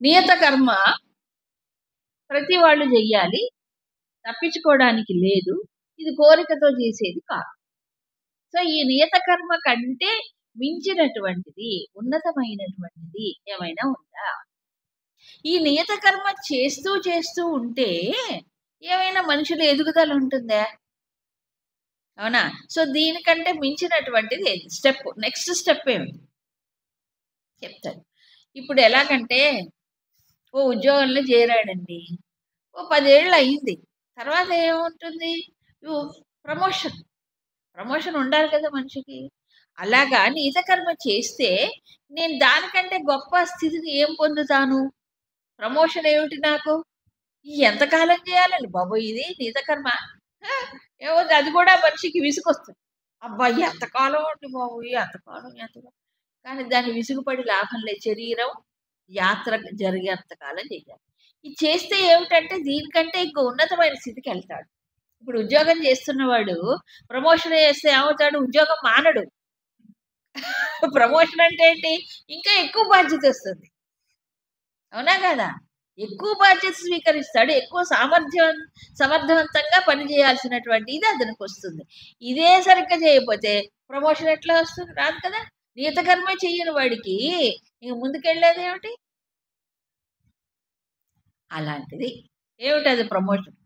నియత కర్మ ప్రతి వాళ్ళు చెయ్యాలి, తప్పించుకోవడానికి లేదు. ఇది కోరికతో చేసేది కాదు. సో ఈ నియత కర్మ కంటే మించినటువంటిది, ఉన్నతమైనటువంటిది ఏమైనా ఉందా? ఈ నియత కర్మ చేస్తూ చేస్తూ ఉంటే ఏమైనా మనుషుల ఎదుగుదల ఉంటుందా? అవునా? సో దీనికంటే మించినటువంటిది స్టెప్, నెక్స్ట్ స్టెప్ ఏమిటి చెప్తాడు. ఇప్పుడు ఎలాగంటే ఓ ఉద్యోగంలో చేరాడండి, ఓ 10 ఏళ్ళు అయింది, తర్వాత ఏముంటుంది? ప్రమోషన్, ప్రమోషన్ ఉండాలి కదా మనిషికి. అలాగా నియత కర్మ చేస్తే నేను దానికంటే గొప్ప స్థితిని ఏం పొందుతాను? ప్రమోషన్ ఏమిటి నాకు? ఎంతకాలం చేయాలండి బాబు ఇది నియత కర్మ? ఏమో అది కూడా మనిషికి విసుగొస్తుంది. అబ్బా ఎంతకాలం అండి బాబు, ఎంతకాలం ఎంతకాలం. కానీ దాన్ని విసుగుపడి లాభం లేదు. శరీరం యాత్ర జరిగేంతకాలం చేయాలి. ఇది చేస్తే ఏమిటంటే దీనికంటే ఇంకో ఉన్నతమైన స్థితికి వెళ్తాడు. ఇప్పుడు ఉద్యోగం చేస్తున్నవాడు ప్రమోషన్ చేస్తే ఏమవుతాడు? ఉద్యోగం మానడు. ప్రమోషన్ అంటే ఏంటి? ఇంకా ఎక్కువ బాధ్యత వస్తుంది, అవునా కదా? ఎక్కువ బాధ్యత స్వీకరిస్తాడు, ఎక్కువ సమర్థవంతంగా పనిచేయాల్సినటువంటి ఇది అతనికి వస్తుంది. ఇదే సరిగ్గా చేయకపోతే ప్రమోషన్ ఎట్లా వస్తుంది? రాదు కదా. నియత కర్మ చెయ్యని వాడికి ఇంక ముందుకెళ్ళేది ఏమిటి? అలాంటిది ఏమిటది ప్రమోషన్?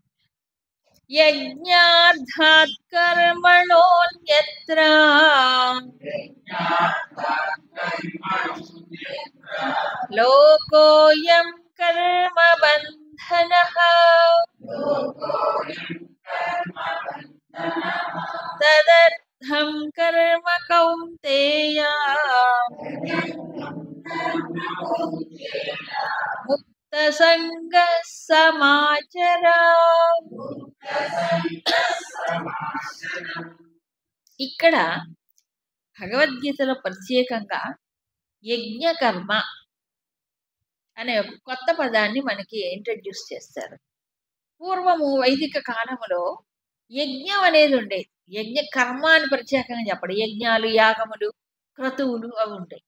యజ్ఞార్థాత్ కర్మణోన్యత్ర లోకోయం కర్మ బంధనః తదర్థం కర్మ కౌంతేయ ముక్త సంగ సమాచర. ఇక్కడ భగవద్గీతలో ప్రత్యేకంగా యజ్ఞకర్మ అనే ఒక కొత్త పదాన్ని మనకి ఇంట్రడ్యూస్ చేస్తారు. పూర్వము వైదిక కాలములో యజ్ఞం అనేది ఉండేది. యజ్ఞ కర్మ అని ప్రత్యేకంగా చెప్పడం. యజ్ఞాలు, యాగములు, క్రతువులు అవి ఉంటాయి.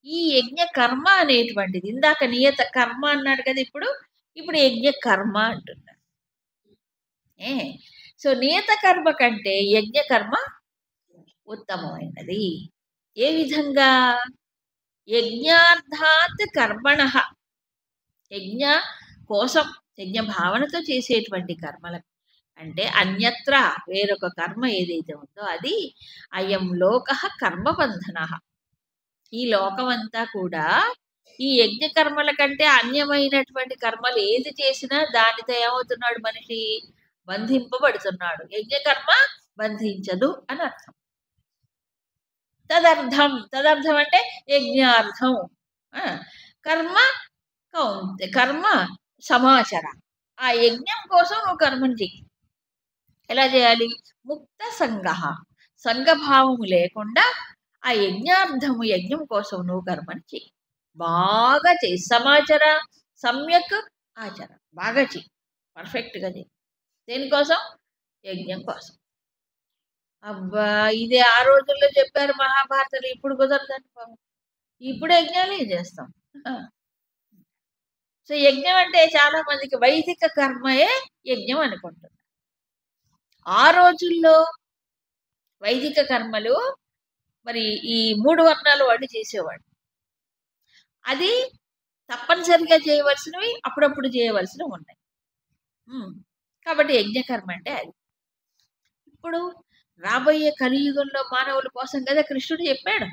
ఈ యజ్ఞ కర్మ అనేటువంటిది ఇందాక నియత కర్మ అన్నాడు కదా, ఇప్పుడు యజ్ఞ కర్మ అంటున్నాడు. సో నియత కర్మ కంటే యజ్ఞ కర్మ ఉత్తమమైనది. ఏ విధంగా? యజ్ఞార్థాత్ కర్మణ, యజ్ఞ కోసం, యజ్ఞ భావనతో చేసేటువంటి కర్మల అంటే అన్యత్ర వేరొక కర్మ ఏదైతే ఉందో అది అయం లోక కర్మబంధన. ఈ లోకమంతా కూడా ఈ యజ్ఞ కర్మల కంటే అన్యమైనటువంటి కర్మలు ఏది చేసినా దానితో ఏమవుతున్నాడు? మనిషి బంధింపబడుతున్నాడు. యజ్ఞకర్మ బంధించదు అని అర్థం. తదర్థం, తదర్థం అంటే యజ్ఞార్థం. కర్మ కౌంతే, కర్మ సమాచార. ఆ యజ్ఞం కోసం నువ్వు కర్మను చెయ్యి. ఎలా చేయాలి? ముక్త సంగ, సంఘభావము లేకుండా ఆ యజ్ఞార్థము, యజ్ఞం కోసం నువ్వు కర్మను చెయ్యి. బాగా చెయ్యి. సమాచార, సమ్యక్ ఆచర. బాగా చెయ్యి, పర్ఫెక్ట్గా చెయ్యి. దేనికోసం? యజ్ఞం కోసం. అబ్బా ఇదే ఆ రోజుల్లో చెప్పారు మహాభారతంలో, ఇప్పుడు కుదరదండి బాబు. ఇప్పుడు యజ్ఞాలే చేస్తాం. సో యజ్ఞం అంటే చాలా మందికి వైదిక కర్మయే యజ్ఞం అనుకుంటున్నారు. ఆ రోజుల్లో వైదిక కర్మలు మరి ఈ 3 వర్ణాలు వాళ్ళు చేసేవాడు. అది తప్పనిసరిగా చేయవలసినవి, అప్పుడప్పుడు చేయవలసినవి ఉన్నాయి. కాబట్టి యజ్ఞకర్మ అంటే అది. ఇప్పుడు రాబోయే కలియుగంలో మానవుల కోసం కదా కృష్ణుడు చెప్పాడు.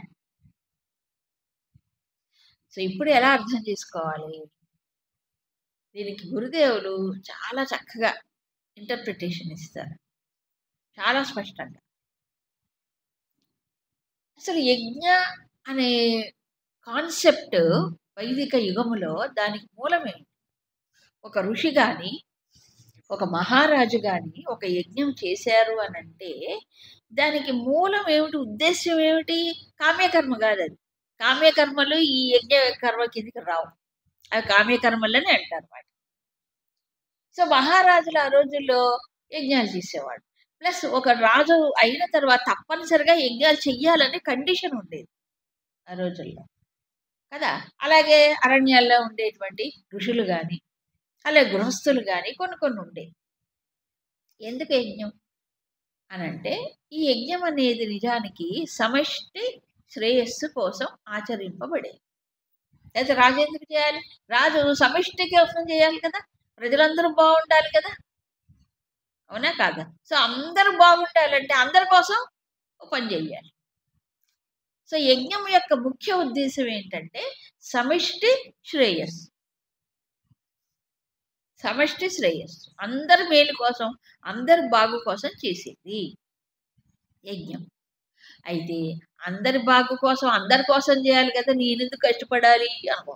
సో ఇప్పుడు ఎలా అర్థం చేసుకోవాలి? దీనికి గురుదేవులు చాలా చక్కగా ఇంటర్ప్రిటేషన్ ఇస్తారు, చాలా స్పష్టంగా. అసలు యజ్ఞ అనే కాన్సెప్ట్ వైదిక యుగములో దానికి మూలమే. ఒక ఋషి కానీ, ఒక మహారాజు కానీ ఒక యజ్ఞం చేశారు అని అంటే దానికి మూలం ఏమిటి? ఉద్దేశ్యం ఏమిటి? కామ్యకర్మ కాదు అది. కామ్యకర్మలు ఈ యజ్ఞ కర్మ కిందికి రావు, అవి కామ్యకర్మలని అంటారు వాటి. సో మహారాజులు ఆ రోజుల్లో యజ్ఞాలు చేసేవాడు. ప్లస్ ఒక రాజు అయిన తర్వాత తప్పనిసరిగా యజ్ఞాలు చెయ్యాలని కండిషన్ ఉండేది ఆ రోజుల్లో. కదా. అలాగే అరణ్యాల్లో ఉండేటువంటి ఋషులు కానీ, అలాగే గృహస్థులు కానీ కొన్ని కొన్ని ఉండే. ఎందుకు యజ్ఞం అని అంటే, ఈ యజ్ఞం అనేది నిజానికి సమష్టి శ్రేయస్సు కోసం ఆచరింపబడేది. అయితే రాజు ఎందుకు చేయాలి? రాజు సమష్టి కోసం చేయాలి కదా, ప్రజలందరూ బాగుండాలి కదా, అవునా కాదా? సో అందరూ బాగుండాలంటే అందరి కోసం ఓ పని చేయాలి. సో యజ్ఞం యొక్క ముఖ్య ఉద్దేశం ఏంటంటే సమిష్టి శ్రేయస్సు. సమష్టి శ్రేయస్సు అందరి మేలు కోసం, అందరి బాగు కోసం చేసేది యజ్ఞం. అయితే అందరి బాగు కోసం అందరి కోసం చేయాలి కదా, నేనెందుకు కష్టపడాలి అనుకో.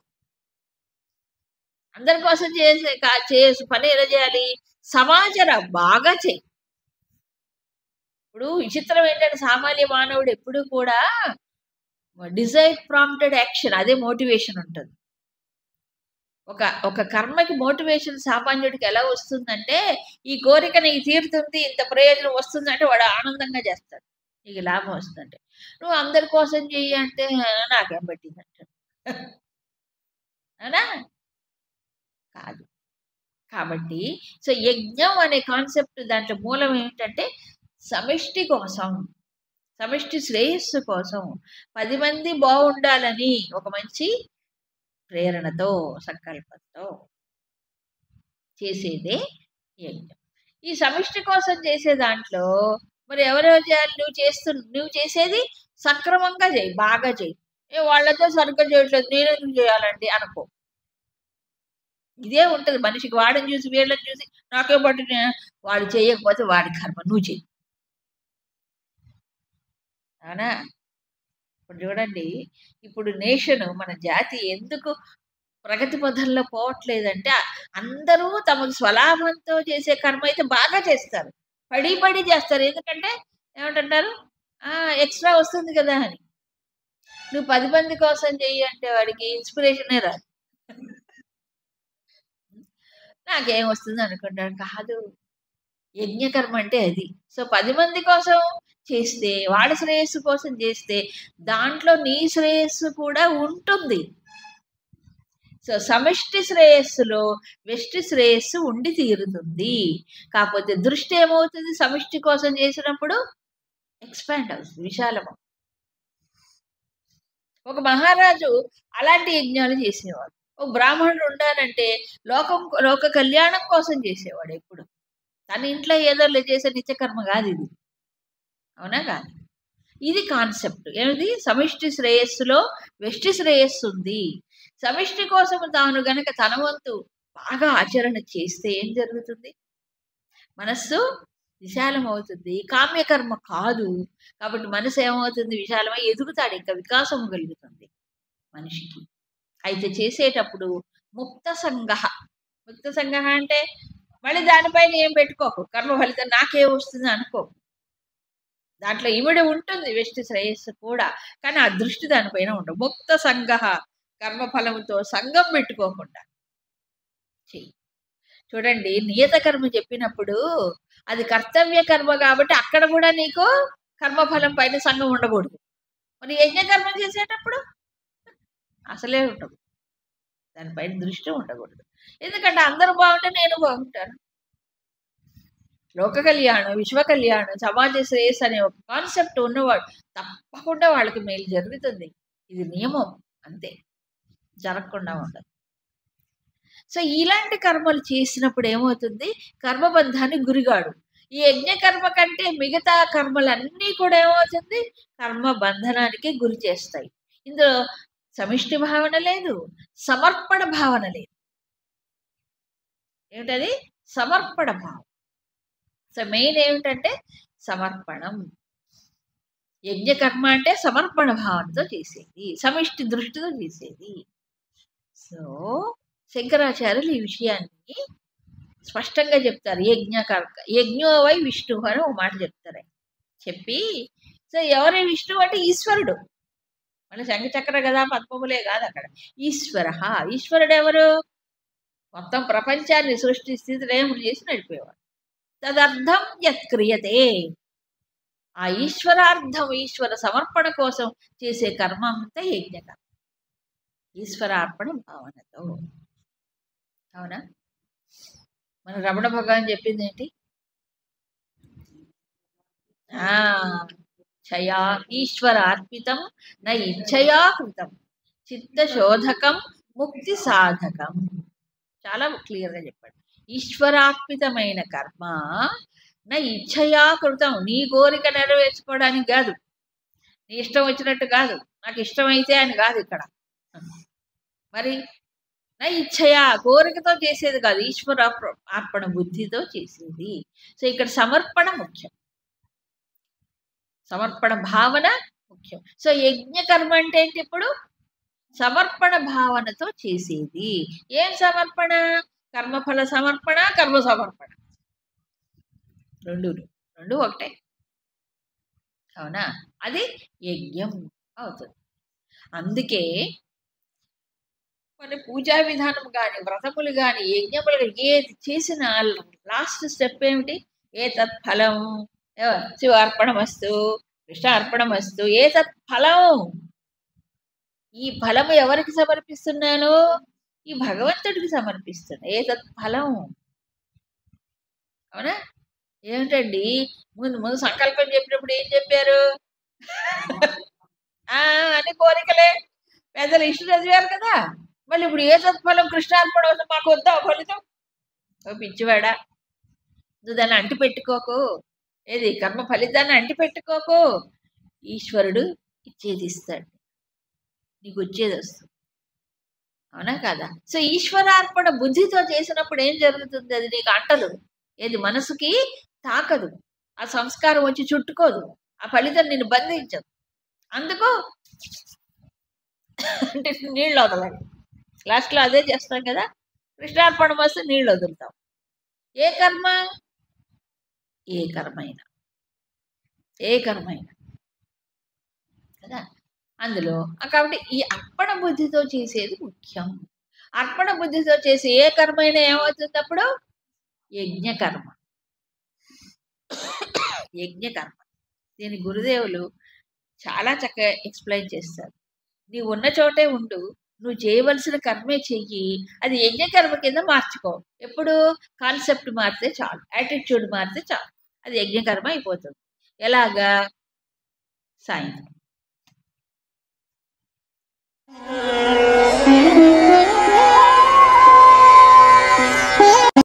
అందరి కోసం చేసే పని ఎలా చేయాలి? సమాచార బాగా చేయి. ఇప్పుడు విచిత్రం ఏంటంటే సామాన్య మానవుడు ఎప్పుడు కూడా డిజైర్ ప్రాంప్టెడ్ యాక్షన్, అదే మోటివేషన్ ఉంటుంది. ఒక కర్మకి మోటివేషన్ సామాన్యుడికి ఎలా వస్తుందంటే, ఈ కోరిక నీకు తీరుతుంది, ఇంత ప్రయోజనం వస్తుందంటే వాడు ఆనందంగా చేస్తాడు, నీకు లాభం వస్తుందంటే. నువ్వు అందరి కోసం చెయ్యి అంటే నాకేం పట్టిందంట, అవునా కాదు. కాబట్టి సో యజ్ఞం అనే కాన్సెప్ట్ దాంట్లో మూలం ఏమిటంటే సమిష్టి కోసం, సమిష్టి శ్రేయస్సు కోసం, 10 మంది బాగుండాలని ఒక మంచి ప్రేరణతో, సంకల్పంతో చేసేదే యజ్ఞం. ఈ సమిష్టి కోసం చేసే దాంట్లో మరి ఎవరెవరు చేయాలి? నువ్వు చేసేది సక్రమంగా చేయి, బాగా చేయి. వాళ్ళతో సరిగ్గా చేయట్లేదు, నేనెందుకు చేయాలండి అనుకో. ఇదే ఉంటుంది మనిషికి. వాడిని చూసి వీళ్ళని చూసి నాకే పట్టిన, వాడు చేయకపోతే వాడి కర్మ, నువ్వు చెయ్యి, అవునా. ఇప్పుడు చూడండి, ఇప్పుడు మన జాతి ఎందుకు ప్రగతి పథంలో పోవట్లేదంటే, అందరూ తమకు స్వలాభంతో చేసే కర్మ అయితే బాగా చేస్తారు, పడి చేస్తారు. ఎందుకంటే ఏమంటారు, ఎక్స్ట్రా వస్తుంది కదా అని. నువ్వు 10 మంది కోసం చెయ్యి అంటే వాడికి ఇన్స్పిరేషనే రాదు, నాకేం వస్తుంది అనుకుంటాడు. కాదు, యజ్ఞకర్మ అంటే అది. సో 10 మంది కోసం చేస్తే, వాడి శ్రేయస్సు కోసం చేస్తే దాంట్లో నీ శ్రేయస్సు కూడా ఉంటుంది. సో సమిష్టి శ్రేయస్సులో వెష్టి శ్రేయస్సు ఉండి తీరుతుంది. కాకపోతే దృష్టి ఏమవుతుంది? సమిష్టి కోసం చేసినప్పుడు ఎక్స్పాండ్ అవుతుంది, విశాలము. ఒక మహారాజు అలాంటి యజ్ఞాలు చేసేవాడు. ఒక బ్రాహ్మణుడు ఉండాలంటే లోక కళ్యాణం కోసం చేసేవాడు ఎప్పుడు. తన ఇంట్లో ఏదో చేసే నిత్యకర్మ కాదు ఇది, అవునా కాదు. ఇది కాన్సెప్ట్. ఏమిది? సమిష్టి శ్రేయస్సులో వెష్టి శ్రేయస్సు ఉంది. సమిష్టి కోసం తాను గనక తన వంతు బాగా ఆచరణ చేస్తే ఏం జరుగుతుంది? మనస్సు విశాలం అవుతుంది, కామ్యకర్మ కాదు. కాబట్టి మనసు ఏమవుతుంది? విశాలమై ఎదుగుతాడు, ఇంకా వికాసం కలుగుతుంది మనిషికి. అయితే చేసేటప్పుడు ముక్త సంగహ. ముక్త సంగహ అంటే మళ్ళీ దానిపైన ఏం పెట్టుకోకు, కర్మ ఫలితం నాకే వస్తుంది అనుకోకు. దాంట్లో ఇమిడి ఉంటుంది వెష్టి శ్రేయస్సు కూడా, కానీ ఆ దృష్టి దానిపైన ఉండవు. ముక్త సంగహ, కర్మఫలముతో సంఘం పెట్టుకోకుండా చెయ్యి. చూడండి, నియత కర్మ చెప్పినప్పుడు అది కర్తవ్య కర్మ కాబట్టి అక్కడ కూడా నీకు కర్మఫలం పైన సంఘం ఉండకూడదు. మరి యజ్ఞకర్మ చేసేటప్పుడు అసలే ఉండదు, దానిపైన దృష్టి ఉండకూడదు. ఎందుకంటే అందరూ బాగుంటే నేను బాగుంటాను. లోక కళ్యాణం, విశ్వ కళ్యాణం, సమాజ శ్రేయస్సు అనే ఒక కాన్సెప్ట్ ఉన్నవాడు తప్పకుండా వాళ్ళకి మేలు జరుగుతుంది. ఇది నియమం, అంతే, జరగకుండా ఉండదు. సో ఇలాంటి కర్మలు చేసినప్పుడు ఏమవుతుంది? కర్మబంధానికి గురిగాడు. ఈ యజ్ఞ కర్మ కంటే మిగతా కర్మలన్నీ కూడా ఏమవుతుంది? కర్మబంధనానికి గురి చేస్తాయి. ఇందులో సమిష్టి భావన లేదు, సమర్పణ భావన లేదు. ఏమిటది? సమర్పణ భావం. సో మెయిన్ ఏమిటంటే సమర్పణం. యజ్ఞకర్మ అంటే సమర్పణ భావనతో చేసేది, సమిష్టి దృష్టితో చేసేది. సో శంకరాచార్యులు ఈ విషయాన్ని స్పష్టంగా చెప్తారు. యజ్ఞో వై విష్ణు అని ఒక మాట చెప్తారు. చెప్పి సో ఎవరి విష్ణువు అంటే ఈశ్వరుడు. మన శంఖచక్ర గదా పద్మములే కాదు అక్కడ, ఈశ్వర. ఈశ్వరుడు ఎవరు? మొత్తం ప్రపంచాన్ని సృష్టి స్థితి లయములు చేసి నడిపేవాడు. తదర్థం యత్క్రియతే, ఆ ఈశ్వరార్థం, ఈశ్వర సమర్పణ కోసం చేసే కర్మ అంతా యజ్ఞకర్మ. ఈశ్వరార్పణ భావనతో. అవునా? మన రమణ భగవాన్ చెప్పింది ఏంటి? ఛయా ఈశ్వరార్పితం న ఇచ్ఛయా కృతం చిత్తశోధకం ముక్తి సాధకం. చాలా క్లియర్గా చెప్పాడు. ఈశ్వరార్పితమైన కర్మ నా ఇచ్ఛయా కృతం, నీ కోరిక నెరవేర్చుకోవడానికి కాదు, నీ ఇష్టం వచ్చినట్టు కాదు, నాకు ఇష్టమైతే అని కాదు ఇక్కడ. మరి నా ఇచ్ఛయా, కోరికతో చేసేది కాదు, ఈశ్వర అర్పణ బుద్ధితో చేసేది. సో ఇక్కడ సమర్పణ ముఖ్యం, సమర్పణ భావన ముఖ్యం. సో యజ్ఞకర్మ అంటే ఏంటి? ఇప్పుడు సమర్పణ భావనతో చేసేది. ఏం సమర్పణ? కర్మఫల సమర్పణ, కర్మ సమర్పణ, రెండు ఒకటే. అవునా? అది యజ్ఞం అవుతుంది. అందుకే మన పూజా విధానం కానీ, వ్రతములు కానీ, యజ్ఞములు ఏది చేసినా లాస్ట్ స్టెప్ ఏమిటి? ఏ తత్ఫలం శివార్పణమస్తు, కృష్ణార్పణమస్తు. ఏ తత్ఫలం? ఈ ఫలము ఎవరికి సమర్పిస్తున్నాను? ఈ భగవంతుడికి సమర్పిస్తున్నా. ఏ తత్ఫలం? అవునా? ఏమిటండి ముందు సంకల్పం చెప్పినప్పుడు ఏం చెప్పారు? అన్ని కోరికలే, పెద్దలు ఇష్టం చదివారు కదా. మళ్ళీ ఇప్పుడు ఏ తత్ఫలం? కృష్ణార్పణ అవుతుంది, మాకు వద్దా ఫలితం? పిచ్చివాడా, నువ్వు దాన్ని అంటి పెట్టుకోకు. ఏది కర్మ ఫలితాన్ని అంటి పెట్టుకోకు. ఈశ్వరుడు ఇచ్చేది ఇస్తాడు, నీకు వచ్చేది వస్తుంది. అవునా కదా? సో ఈశ్వరార్పణ బుద్ధితో చేసినప్పుడు ఏం జరుగుతుంది? అది నీకు అంటదు, ఏది మనసుకి తాకదు, ఆ సంస్కారం వచ్చి చుట్టుకోదు, ఆ ఫలితం నిన్ను బంధించదు. అందుకు అంటే నీళ్ళు వదలండి, లాస్ట్లో అదే చేస్తాం కదా. కృష్ణార్పణం వస్తే నీళ్ళు వదులుతాం. ఏ కర్మ? ఏ కర్మైనా కదా అందులో. కాబట్టి ఈ అర్పణ బుద్ధితో చేసేది ముఖ్యం. అర్పణ బుద్ధితో చేసే ఏ కర్మైనా ఏమవుతుంది అప్పుడు? యజ్ఞకర్మ. దీని గురుదేవులు చాలా చక్కగా ఎక్స్ప్లెయిన్ చేస్తారు. నీవు ఉన్న చోటే ఉండు, నువ్వు చేయవలసిన కర్మే చెయ్యి, అది యజ్ఞకర్మ కింద మార్చుకో. ఎప్పుడు? కాన్సెప్ట్ మారితే చాలు, యాటిట్యూడ్ మారితే చాలు, అది యజ్ఞకర్మ అయిపోతుంది. ఎలాగా? సాయంత్రం